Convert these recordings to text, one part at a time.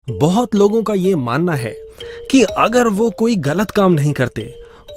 बहुत लोगों का ये मानना है कि अगर वो कोई गलत काम नहीं करते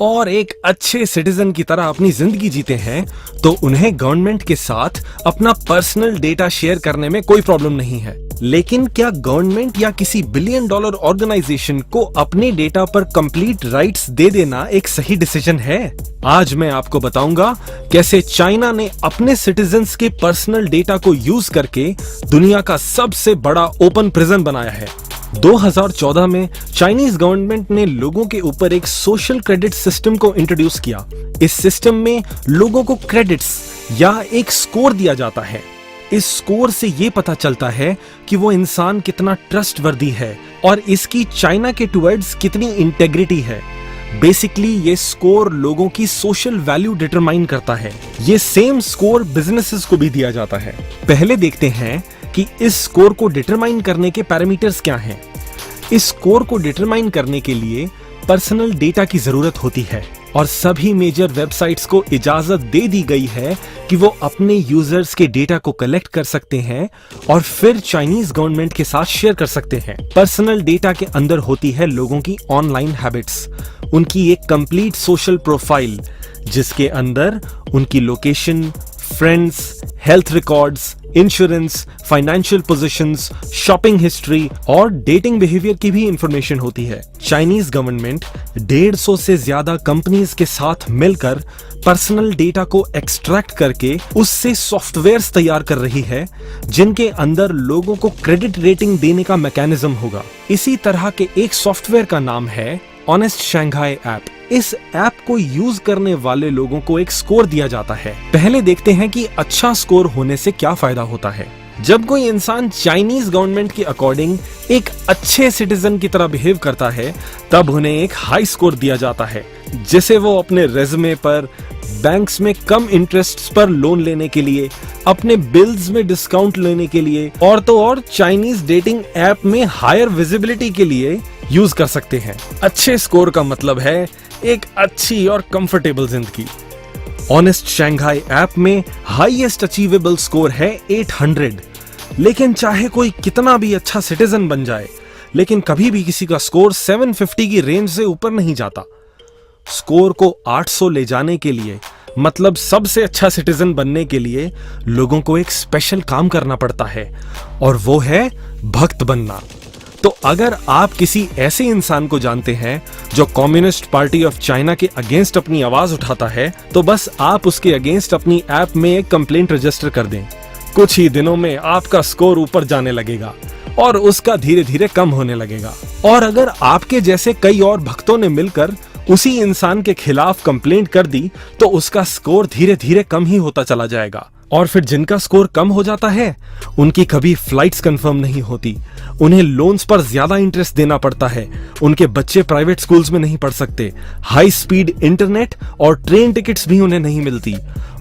और एक अच्छे सिटीजन की तरह अपनी जिंदगी जीते हैं तो उन्हें गवर्नमेंट के साथ अपना पर्सनल डेटा शेयर करने में कोई प्रॉब्लम नहीं है। लेकिन क्या गवर्नमेंट या किसी बिलियन डॉलर ऑर्गेनाइजेशन को अपने डेटा पर कंप्लीट राइट्स दे देना एक सही डिसीजन है? आज मैं आपको बताऊंगा कैसे चाइना ने अपने सिटीजन्स के पर्सनल डेटा को यूज करके दुनिया का सबसे बड़ा ओपन प्रिजन बनाया है। 2014 में चाइनीज गवर्नमेंट ने लोगों के ऊपर एक सोशल क्रेडिट सिस्टम को इंट्रोड्यूस किया। इस सिस्टम में लोगों को क्रेडिट्स या एक स्कोर दिया जाता है। इस स्कोर से ये पता चलता है कि वो इंसान कितना ट्रस्टवर्दी है और इसकी चाइना के टुवर्ड्स कितनी इंटेग्रिटी है। बेसिकली ये स्कोर लोगों की सोशल वैल्यू डिटरमाइन करता है। ये सेम स्कोर बिजनेसेस को भी दिया जाता है। पहले देखते हैं कि इस स्कोर को डिटरमाइन करने के पैरामीटर्स क्या हैं। इस स्कोर को डिटरमाइन करने के लिए पर्सनल डेटा की जरूरत होती है और सभी मेजर वेबसाइट्स को इजाजत दे दी गई है कि वो अपने यूजर्स के डेटा को कलेक्ट कर सकते हैं और फिर चाइनीज गवर्नमेंट के साथ शेयर कर सकते हैं। पर्सनल डेटा के अंदर होती है लोगों की ऑनलाइन हैबिट्स, उनकी एक कंप्लीट सोशल प्रोफाइल जिसके अंदर उनकी location, friends, health records, insurance, financial positions, shopping history और डेटिंग बिहेवियर की भी इंफॉर्मेशन होती है। चाइनीज गवर्नमेंट 150 से ज्यादा कंपनीज के साथ मिलकर पर्सनल डेटा को एक्सट्रैक्ट करके उससे सॉफ्टवेयर्स तैयार कर रही है जिनके अंदर लोगों को क्रेडिट रेटिंग देने का मैकेनिज्म होगा। इसी तरह के एक सॉफ्टवेयर का नाम है ऑनेस्ट शंघाई ऐप। इस ऐप को यूज करने वाले लोगों को एक स्कोर दिया जाता है। पहले देखते हैं कि अच्छा स्कोर होने से क्या फायदा होता है। जब कोई इंसान चाइनीज गवर्नमेंट के अकॉर्डिंग एक अच्छे सिटीजन की तरह बिहेव करता है तब उन्हें एक हाई स्कोर दिया जाता है, जिसे वो अपने रेज्यूमे पर, बैंक्स में कम इंटरेस्ट पर लोन लेने के लिए, अपने बिल्स में डिस्काउंट लेने के लिए और तो और चाइनीज डेटिंग ऐप में हायर विजिबिलिटी के लिए यूज कर सकते हैं। अच्छे स्कोर का मतलब है एक अच्छी और कंफर्टेबल जिंदगी। ऑनेस्ट शंघाई ऐप में हाईएस्ट अचीवेबल स्कोर है 800। लेकिन चाहे कोई कितना भी अच्छा सिटीजन बन जाए, लेकिन कभी भी किसी का स्कोर 750 की रेंज से ऊपर नहीं जाता। स्कोर को 800 ले जाने के लिए, मतलब सबसे अच्छा सिटीजन बनने के लिए, लोगों को एक स्पेशल काम करना पड़ता है और वो है भक्त बनना। तो अगर आप किसी ऐसे इंसान को जानते हैं जो कम्युनिस्ट पार्टी ऑफ चाइना के अगेंस्ट अपनी आवाज उठाता है, तो बस आप उसके अगेंस्ट अपनी ऐप में एक कंप्लेंट रजिस्टर कर दें। कुछ ही दिनों में आपका स्कोर ऊपर जाने लगेगा और उसका धीरे धीरे कम होने लगेगा। और अगर आपके जैसे कई और भक्तों ने मिलकर उसी इंसान के खिलाफ कंप्लेंट कर दी तो उसका स्कोर धीरे धीरे कम ही होता चला जाएगा। और फिर जिनका स्कोर कम हो जाता है उनकी कभी फ्लाइट्स कंफर्म नहीं होती, उन्हें लोन्स पर ज्यादा इंटरेस्ट देना पड़ता है, उनके बच्चे प्राइवेट स्कूल्स में नहीं पढ़ सकते, हाई स्पीड इंटरनेट और ट्रेन टिकट्स भी उन्हें नहीं मिलती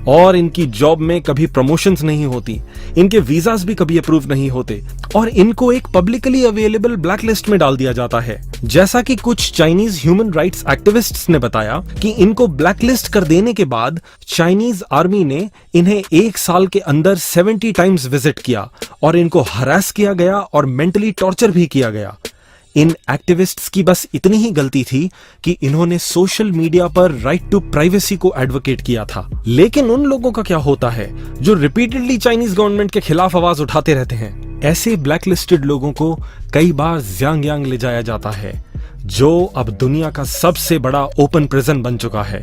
और इनकी जॉब में कभी प्रमोशंस नहीं होती, इनके वीजास भी कभी अप्रूव नहीं होते और इनको एक पब्लिकली अवेलेबल ब्लैकलिस्ट में डाल दिया जाता है। जैसा कि कुछ चाइनीज ह्यूमन राइट्स एक्टिविस्ट्स ने बताया कि इनको ब्लैकलिस्ट कर देने के बाद चाइनीज आर्मी ने इन्हें 1 साल के अंदर 70 टाइम्स विजिट किया और इनको हरास किया गया और मेंटली टॉर्चर भी किया गया। इन एक्टिविस्ट्स की बस इतनी ही गलती थी कि इन्होंने सोशल मीडिया पर राइट टू प्राइवेसी को एडवोकेट किया था। लेकिन उन लोगों का क्या होता है जो रिपीटेडली चाइनीज गवर्नमेंट के खिलाफ आवाज उठाते रहते हैं? ऐसे ब्लैकलिस्टेड लोगों को कई बार ज़ियांगयांग ले जाया जाता है, जो अब दुनिया का सबसे बड़ा ओपन प्रिजन बन चुका है।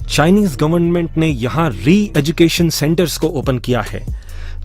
चाइनीज गवर्नमेंट ने यहाँ री एजुकेशन सेंटर्स को ओपन किया है,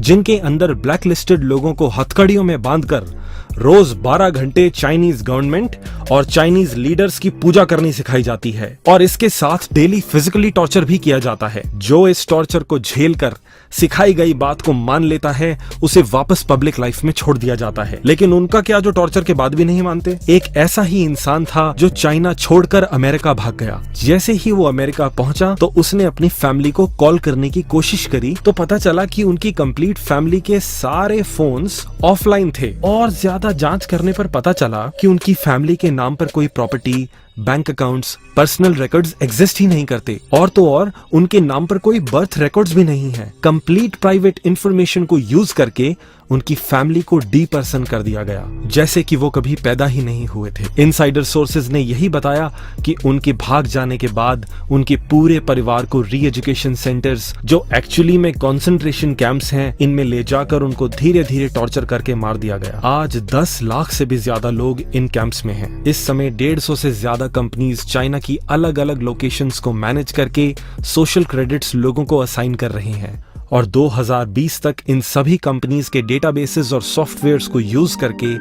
जिनके अंदर ब्लैकलिस्टेड लोगों को हथकड़ियों में बांधकर रोज 12 घंटे चाइनीज गवर्नमेंट और चाइनीज लीडर्स की पूजा करनी सिखाई जाती है और इसके साथ डेली फिजिकली टॉर्चर भी किया जाता है। जो इस टॉर्चर को झेलकर सिखाई गई बात को मान लेता है उसे वापस पब्लिक लाइफ में छोड़ दिया जाता है। लेकिन उनका क्या जो टॉर्चर के बाद भी नहीं मानते? एक ऐसा ही इंसान था जो चाइना छोड़कर अमेरिका भाग गया। जैसे ही वो अमेरिका पहुंचा तो उसने अपनी फैमिली को कॉल करने की कोशिश करी तो पता चला कि उनकी कंप्लीट फैमिली के सारे फोन्स ऑफलाइन थे और ज्यादा जांच करने पर पता चला कि उनकी फैमिली के नाम पर कोई property, bank accounts, personal records exist ही नहीं करते, और तो और उनके नाम पर कोई बर्थ रिकॉर्ड्स भी नहीं है। कंप्लीट प्राइवेट इंफॉर्मेशन को यूज करके उनकी फैमिली को डीपर्सन कर दिया गया, जैसे कि वो कभी पैदा ही नहीं हुए थे। इनसाइडर सोर्सेज ने यही बताया कि उनके भाग जाने के बाद उनके पूरे परिवार को री एजुकेशन सेंटर्स, जो एक्चुअली में कंसंट्रेशन कैंप्स हैं, इनमें ले जाकर उनको धीरे धीरे टॉर्चर करके मार दिया गया। आज 10 लाख से भी ज्यादा लोग इन कैंप्स में हैं। इस समय 150 से ज्यादा कंपनीज चाइना की अलग अलग लोकेशंस को मैनेज करके सोशल क्रेडिट्स लोगों को असाइन कर रही हैं, और 2020 तक इन सभी कंपनीज के डेटाबेसेस और सॉफ्टवेयर्स को यूज करके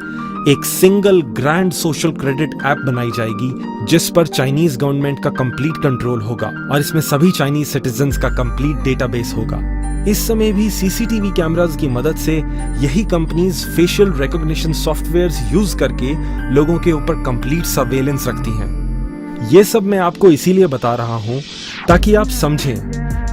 एक single grand social credit app बनाई जाएगी, जिस पर चाइनीज गवर्नमेंट का कंप्लीट कंट्रोल होगा, और इसमें सभी चाइनीज सिटीजन्स का कंप्लीट डेटाबेस होगा। इस समय भी सीसीटीवी कैमरास की मदद से यही companies facial recognition softwares use करके लोगों के ऊपर कंप्लीट सर्वेलेंस रखती हैं। ये सब मैं आपको इसीलिए बता रहा हूं ताकि आप समझें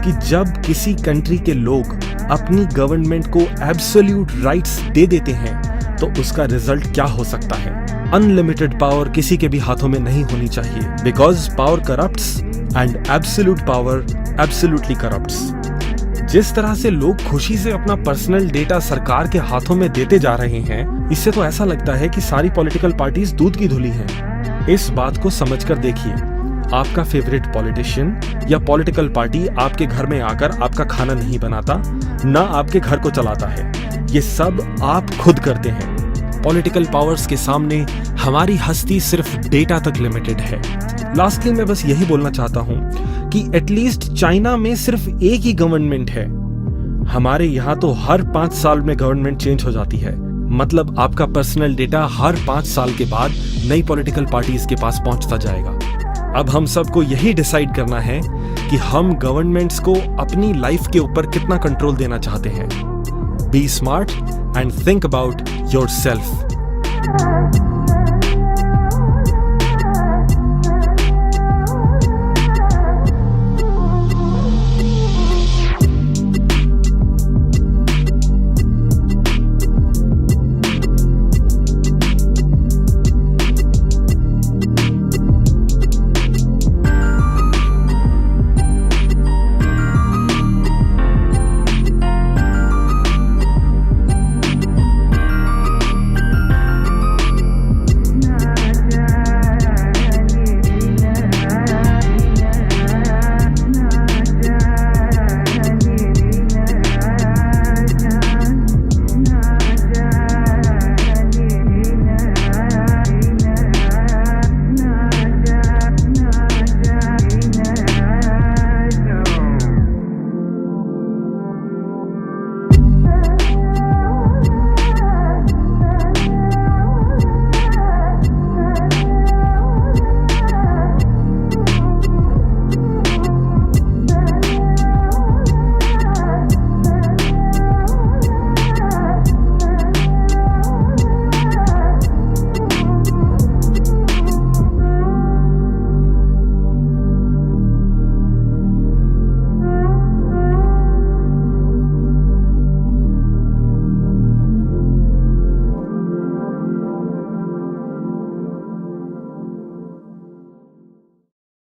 कि जब किसी कंट्री के लोग अपनी गवर्नमेंट को एब्सोल्यूट राइट्स दे देते हैं तो उसका रिजल्ट क्या हो सकता है। अनलिमिटेड पावर किसी के भी हाथों में नहीं होनी चाहिए, because power corrupts and absolute power absolutely corrupts. जिस तरह से लोग खुशी से अपना पर्सनल डेटा सरकार के हाथों में देते जा रहे हैं, इससे तो ऐसा लगता है कि सारी पॉलिटिकल पार्टीज दूध की धुली हैं। इस बात को समझकर देखिए, आपका फेवरेट पॉलिटिशियन या पॉलिटिकल पार्टी आपके घर में आकर आपका खाना नहीं बनाता, ना आपके घर को चलाता है। ये सब आप खुद करते हैं। पॉलिटिकल पावर्स के सामने हमारी हस्ती सिर्फ डेटा तक लिमिटेड है। लास्टली मैं बस यही बोलना चाहता हूं कि एटलीस्ट चाइना में सिर्फ एक ही गवर्नमेंट है। हमारे यहाँ तो हर 5 साल में गवर्नमेंट चेंज हो जाती है। मतलब आपका पर्सनल डेटा हर 5 साल के बाद नई पॉलिटिकल पार्टीज के पास पहुंचता जाएगा। अब हम सबको यही डिसाइड करना है कि हम गवर्नमेंट्स को अपनी लाइफ के ऊपर कितना कंट्रोल देना चाहते हैं। Be smart and think about yourself.